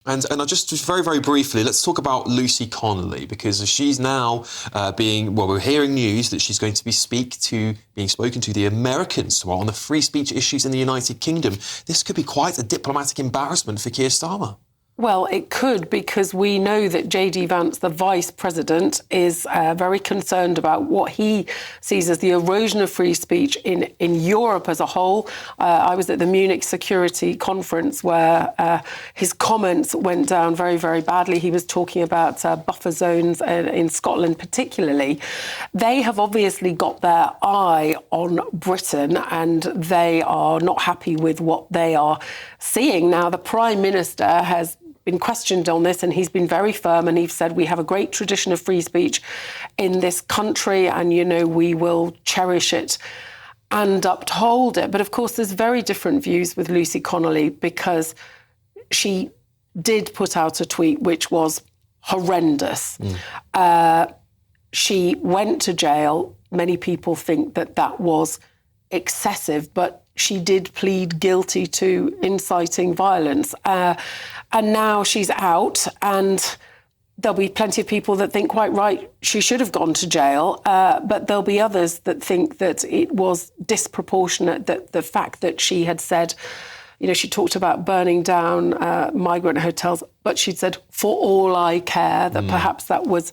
And I just very, very briefly, let's talk about Lucy Connolly, because she's now we're hearing news that she's going to be being spoken to the Americans tomorrow on the free speech issues in the United Kingdom. This could be quite a diplomatic embarrassment for Keir Starmer. Well, it could, because we know that J.D. Vance, the Vice President, is very concerned about what he sees as the erosion of free speech in Europe as a whole. I was at the Munich Security Conference where his comments went down very, very badly. He was talking about buffer zones in Scotland particularly. They have obviously got their eye on Britain and they are not happy with what they are seeing. Now, the Prime Minister has been questioned on this and he's been very firm, and he's said we have a great tradition of free speech in this country and, you know, we will cherish it and uphold it. But of course, there's very different views with Lucy Connolly, because she did put out a tweet which was horrendous. She went to jail. Many people think that that was excessive, but she did plead guilty to inciting violence. And now she's out, and there'll be plenty of people that think, quite right, she should have gone to jail. But there'll be others that think that it was disproportionate, that the fact that she had said, you know, she talked about burning down migrant hotels, but she'd said, for all I care, that perhaps that was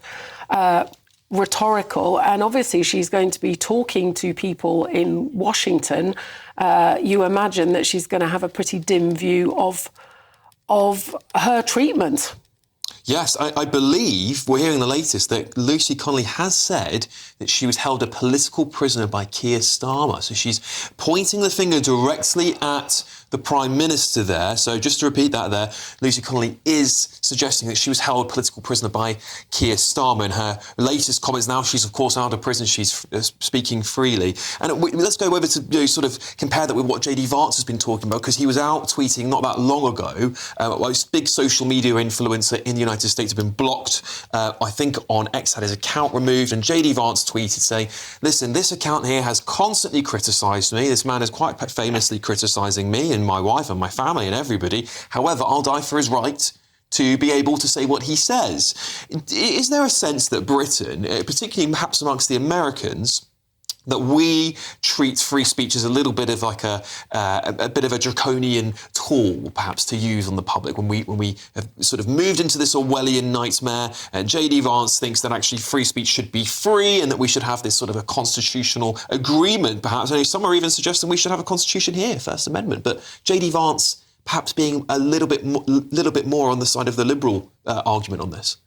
rhetorical. And obviously she's going to be talking to people in Washington. You imagine that she's going to have a pretty dim view of her treatment. Yes, I believe we're hearing the latest that Lucy Connolly has said that she was held a political prisoner by Keir Starmer. So she's pointing the finger directly at the Prime Minister there. So just to repeat that there, Lucy Connolly is suggesting that she was held political prisoner by Keir Starmer. In her latest comments now, she's of course out of prison. She's speaking freely. And let's go over to sort of compare that with what J.D. Vance has been talking about, because he was out tweeting not that long ago. This big social media influencer in the United States have been blocked. I think on X had his account removed, and J.D. Vance tweeted saying, listen, this account here has constantly criticised me. This man is quite famously criticising me and my wife and my family and everybody. However, I'll die for his right to be able to say what he says. Is there a sense that Britain, particularly perhaps amongst the Americans, that we treat free speech as a little bit of like a bit of a draconian tool, perhaps, to use on the public when we have sort of moved into this Orwellian nightmare? And J.D. Vance thinks that actually free speech should be free and that we should have this sort of a constitutional agreement, perhaps. And some are even suggesting we should have a constitution here, First Amendment. But J.D. Vance perhaps being a little bit more on the side of the liberal argument on this.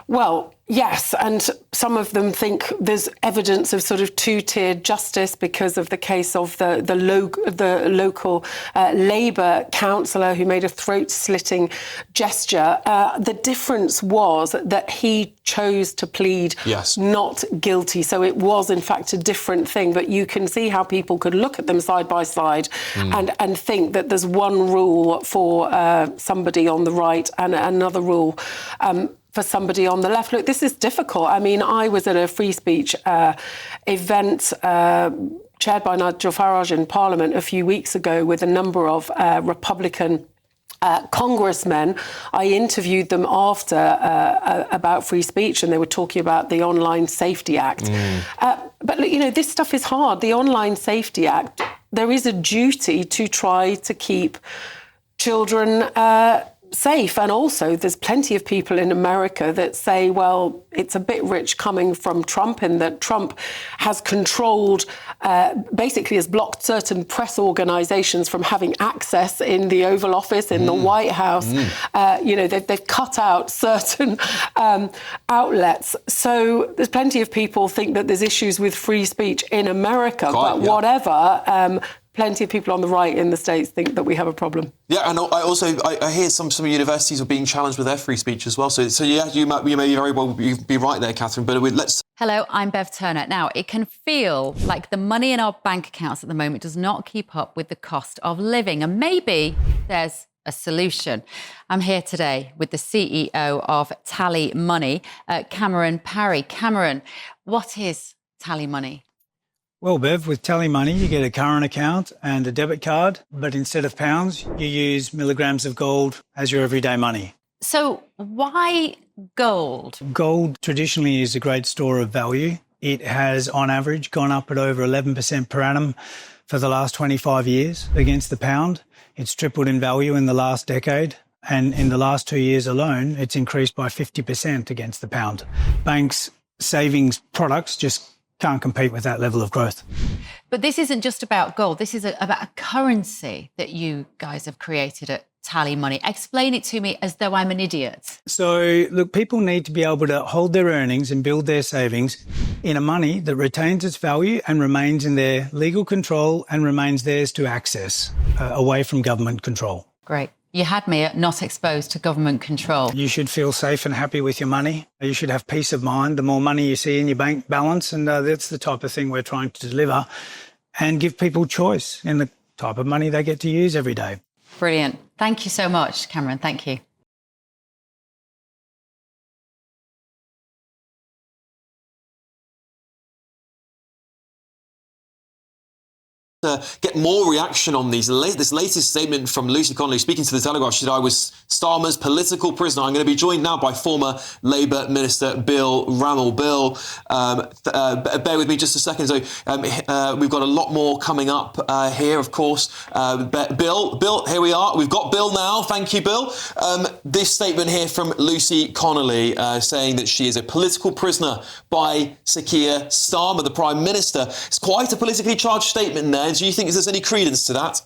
Well, yes, and some of them think there's evidence of sort of two-tiered justice because of the case of the local Labour councillor who made a throat-slitting gesture. The difference was that he chose to plead not guilty, so it was in fact a different thing. But you can see how people could look at them side by side and think that there's one rule for somebody on the right and another rule for somebody on the left. Look, this is difficult. I mean, I was at a free speech event chaired by Nigel Farage in Parliament a few weeks ago with a number of Republican congressmen. I interviewed them after about free speech, and they were talking about the Online Safety Act. But, you know, this stuff is hard. The Online Safety Act, there is a duty to try to keep children safe. And also there's plenty of people in America that say, well, it's a bit rich coming from Trump in that Trump has controlled, basically has blocked certain press organisations from having access in the Oval Office, in the White House. You know, they've cut out certain outlets. So there's plenty of people think that there's issues with free speech in America, whatever. Plenty of people on the right in the States think that we have a problem. Yeah, and I hear some universities are being challenged with their free speech as well. So yeah, you may very well be right there, Catherine. But let's. Hello, I'm Bev Turner. Now, it can feel like the money in our bank accounts at the moment does not keep up with the cost of living, and maybe there's a solution. I'm here today with the CEO of TallyMoney, Cameron Parry. Cameron, what is TallyMoney? Well, Bev, with TallyMoney, you get a current account and a debit card, but instead of pounds, you use milligrams of gold as your everyday money. So why gold? Gold traditionally is a great store of value. It has, on average, gone up at over 11% per annum for the last 25 years against the pound. It's tripled in value in the last decade. And in the last 2 years alone, it's increased by 50% against the pound. Banks' savings products just can't compete with that level of growth. But this isn't just about gold. This is about a currency that you guys have created at TallyMoney. Explain it to me as though I'm an idiot. So, look, people need to be able to hold their earnings and build their savings in a money that retains its value and remains in their legal control and remains theirs to access, away from government control. Great. You had me at not exposed to government control. You should feel safe and happy with your money. You should have peace of mind the more money you see in your bank balance, and that's the type of thing we're trying to deliver and give people choice in the type of money they get to use every day. Brilliant. Thank you so much, Cameron. Thank you. Get more reaction on this latest statement from Lucy Connolly, speaking to the Telegraph. She said, "I was Starmer's political prisoner." I'm going to be joined now by former Labour Minister Bill Rammell. Bill, bear with me just a second. So we've got a lot more coming up here, of course. Bill, here we are. We've got Bill now. Thank you, Bill. This statement here from Lucy Connolly saying that she is a political prisoner by Sir Keir Starmer, the Prime Minister. It's quite a politically charged statement there. Do you think there's any credence to that?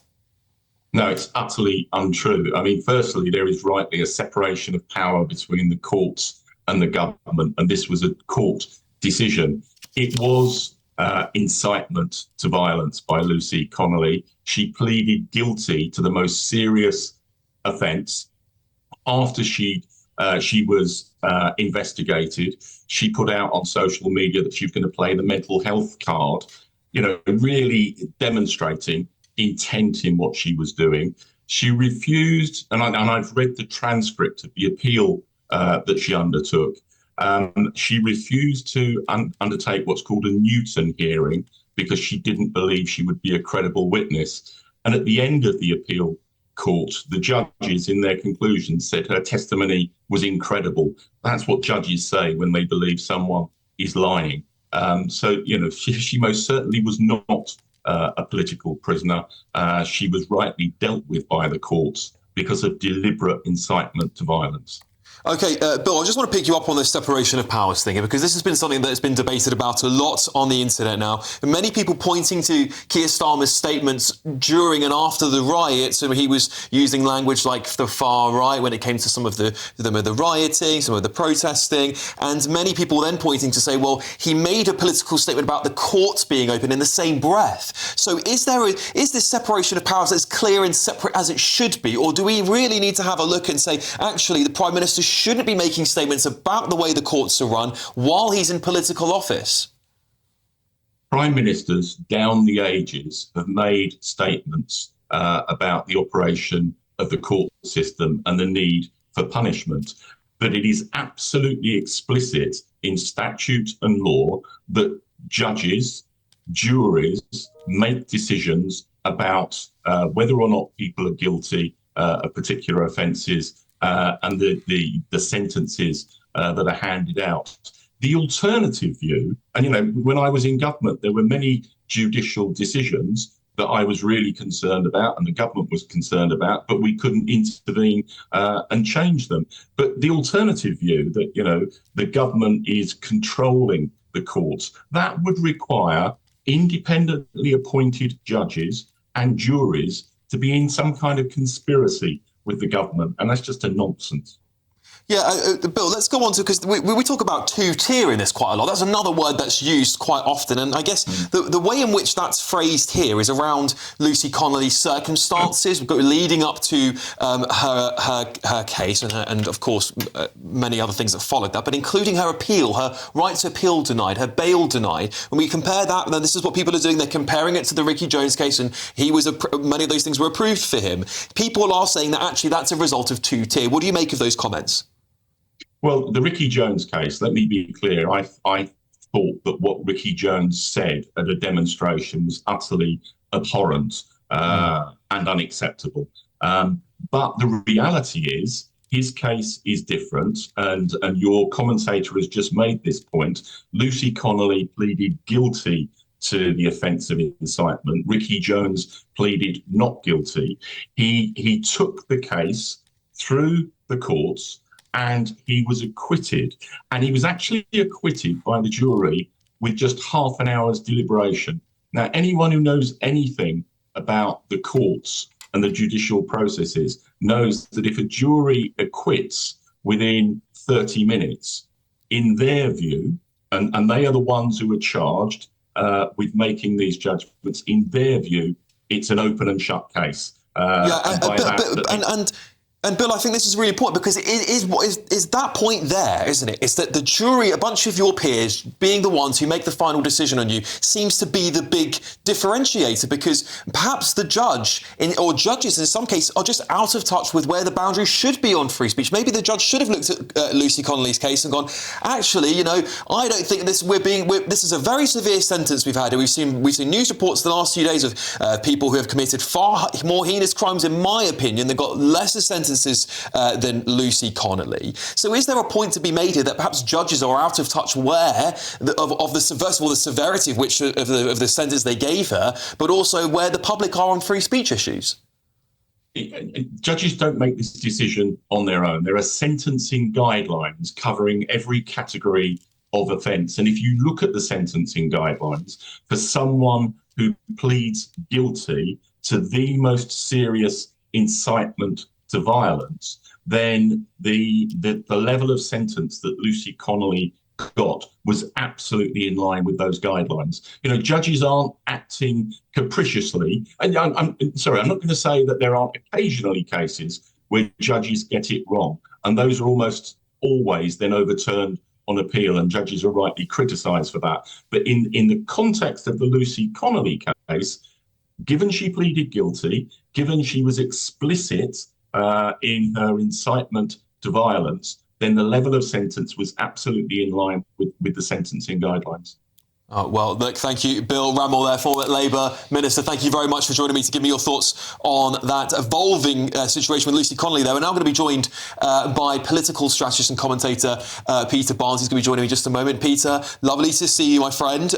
No, it's utterly untrue. I mean, firstly, there is rightly a separation of power between the courts and the government, and this was a court decision. It was incitement to violence by Lucy Connolly. She pleaded guilty to the most serious offence. After she was investigated, she put out on social media that she was going to play the mental health card, really demonstrating intent in what she was doing. She refused, and I've read the transcript of the appeal that she undertook. She refused to undertake what's called a Newton hearing because she didn't believe she would be a credible witness. And at the end of the appeal court, the judges in their conclusions said her testimony was incredible. That's what judges say when they believe someone is lying. She most certainly was not a political prisoner. She was rightly dealt with by the courts because of deliberate incitement to violence. OK, Bill, I just want to pick you up on this separation of powers thing, because this has been something that has been debated about a lot on the internet now. And many people pointing to Keir Starmer's statements during and after the riots, and he was using language like the far right when it came to some of the rioting, some of the protesting, and many people then pointing to say, well, he made a political statement about the courts being open in the same breath. So is this separation of powers as clear and separate as it should be, or do we really need to have a look and say, actually, the Prime Minister shouldn't be making statements about the way the courts are run while he's in political office? Prime Ministers down the ages have made statements about the operation of the court system and the need for punishment. But it is absolutely explicit in statute and law that judges, juries make decisions about whether or not people are guilty of particular offences and the sentences that are handed out. The alternative view, and when I was in government, there were many judicial decisions that I was really concerned about and the government was concerned about, but we couldn't intervene and change them. But the alternative view that, the government is controlling the courts, that would require independently appointed judges and juries to be in some kind of conspiracy with the government, and that's just a nonsense. Yeah, Bill, let's go on to, because we talk about two-tier in this quite a lot. That's another word that's used quite often. And I guess the way in which that's phrased here is around Lucy Connolly's circumstances leading up to her case and of course, many other things that followed that, but including her appeal, her right to appeal denied, her bail denied. When we compare that, then this is what people are doing. They're comparing it to the Ricky Jones case, and many of those things were approved for him. People are saying that actually that's a result of two-tier. What do you make of those comments? Well, the Ricky Jones case, let me be clear, I thought that what Ricky Jones said at a demonstration was utterly abhorrent and unacceptable. But the reality is, his case is different, and your commentator has just made this point. Lucy Connolly pleaded guilty to the offence of incitement. Ricky Jones pleaded not guilty. He took the case through the courts and he was acquitted. And he was actually acquitted by the jury with just half an hour's deliberation. Now, anyone who knows anything about the courts and the judicial processes knows that if a jury acquits within 30 minutes, in their view, and they are the ones who are charged with making these judgments, in their view, it's an open and shut case. And Bill, I think this is really important because it is that point there, isn't it? It's that the jury, a bunch of your peers, being the ones who make the final decision on you, seems to be the big differentiator, because perhaps the judge, or judges in some cases, are just out of touch with where the boundaries should be on free speech. Maybe the judge should have looked at Lucy Connolly's case and gone, actually, I don't think this is a very severe sentence we've had. We've seen news reports the last few days of people who have committed far more heinous crimes, in my opinion. They've got lesser sentences than Lucy Connolly. So is there a point to be made here that perhaps judges are out of touch of the severity of which of the sentence they gave her, but also where the public are on free speech issues? Judges don't make this decision on their own. There are sentencing guidelines covering every category of offence. And if you look at the sentencing guidelines, for someone who pleads guilty to the most serious incitement to violence, then the level of sentence that Lucy Connolly got was absolutely in line with those guidelines. Judges aren't acting capriciously. And I'm sorry, I'm not going to say that there aren't occasionally cases where judges get it wrong, and those are almost always then overturned on appeal, and judges are rightly criticised for that. But in the context of the Lucy Connolly case, given she pleaded guilty, given she was explicit in her incitement to violence, then the level of sentence was absolutely in line with the sentencing guidelines. Well, look, thank you, Bill Rammell, there, former Labour Minister. Thank you very much for joining me to give me your thoughts on that evolving situation with Lucy Connolly there. We're now going to be joined by political strategist and commentator Peter Barnes. He's going to be joining me in just a moment. Peter, lovely to see you, my friend.